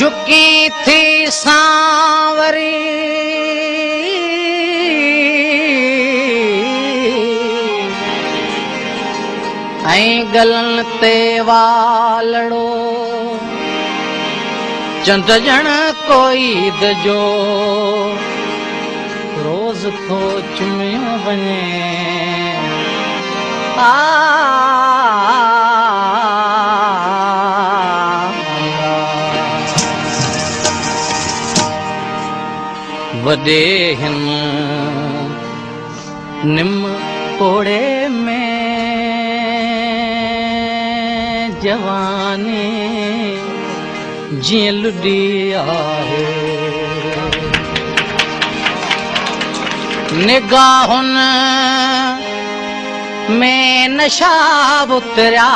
झुकी थी सांवरी ऐं गलन ते वालड़ो चंड जण कोई दजो रोज थो चुमियो वञे वॾे हिन निम कोड़े में जवानी जीअं लुॾी आहे निगाहुनि में नशा उतरिया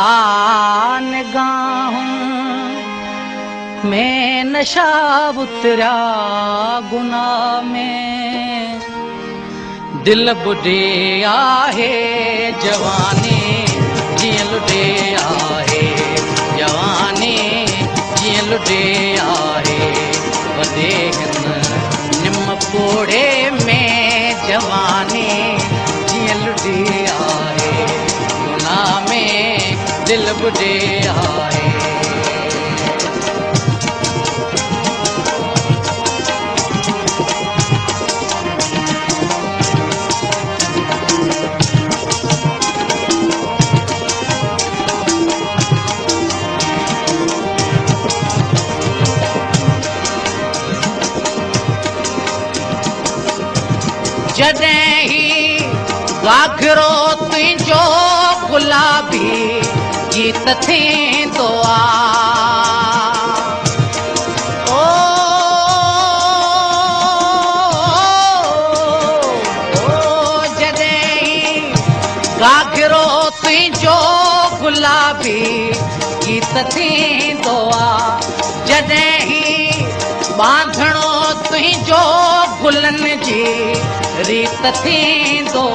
निगाहुनि में नशा उतरिया गुनाह में दिल बुढ़ी आहे जवानी जीअं लुॾे आहे जवानी जीअं लुॾे आहे वॾे हिन निम कोड़े में जवानी जीअं लुॾी आहे गुनाह में दिल बुढ़ी आहे जॾहिं ही घाघरो तुंहिंजो गुलाबी गीत थींदो जॾहिं ही घाघरो तुंहिंजो गुलाबी गीत थींदो जॾहिं ही बांधणो तुंहिंजो गुलनि जी रीत थींदो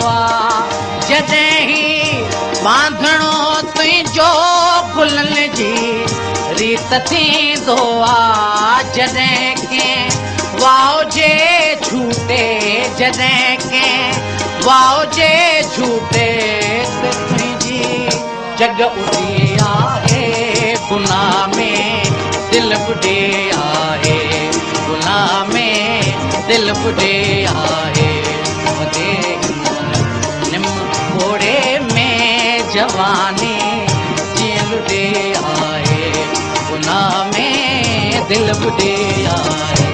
जॾहिं ही बांधणो तुंहिंजो गुलनि जी रीत थींदो जॾहिं कंहिं वाव जे झूटे जॾहिं कंहिं वाव जे झूटे तुंहिंजी जग उॾी आहे गुनाह में दिल बुॾे आहे गुनाह में दिल बुॾे आहे निम कोड़े में जवानी जीअं लुॾे आहे गुनाह में दिल बुॾे आहे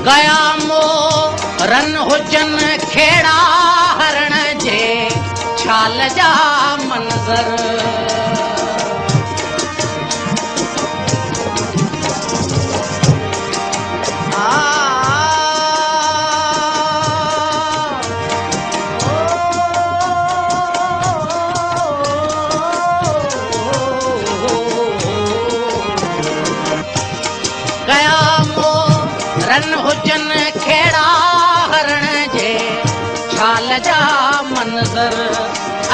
गया मोरन हुजन खेड़ा हरण जे छाल जा मंज़र रन हुजन खेड़ा हरण जे छाल जा मंज़र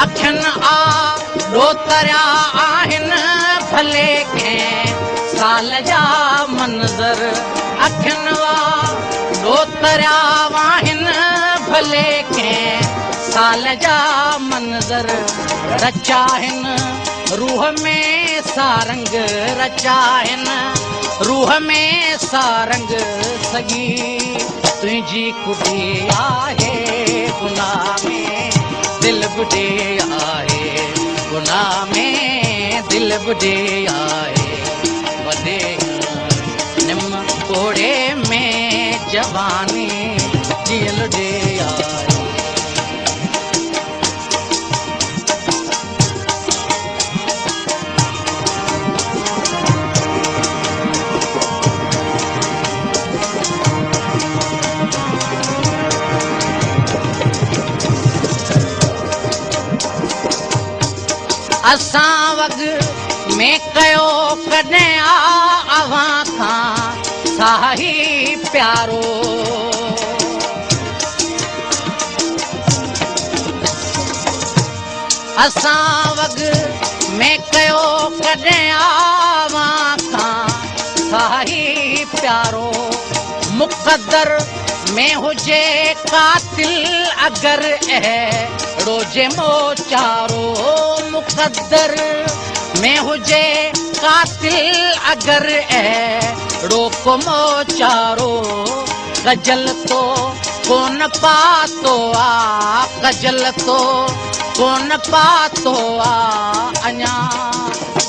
अखियुनि ॾोतरिया आहिनि भले कंहिं साल जा मंज़र अखियुनि ॾोतरिया आहिनि भले कंहिं साल जा मंज़र रचाहिनि रूह में सारंग रचाहिनि रूह में सारंग सगी तुंहिंजी कुड़ी आहे गुनाह में दिल बुॾे आहे गुनाह में दिल बुॾे आहे वॾे निम कोड़े में जवानी जीअं लुॾे आहे असां वग में कयो कॾहिं अवां खां साही प्यारो असां वग में कयो कॾहिं अवां खां साही प्यारो मुक़दर में हुजे कातिल अगरि अहिड़ो जे मोचारो मुक़दर में हुजे कातिल अगरि अहिड़ो को मोचारो गजल तो कोन पातो आहे गजल तो कोन पातो आहे अञा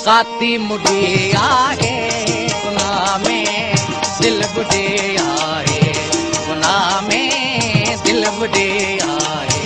काती मुॾी आहे गुनाह में दिलि बुॾे आहे गुनाह में दिलि बुॾे आहे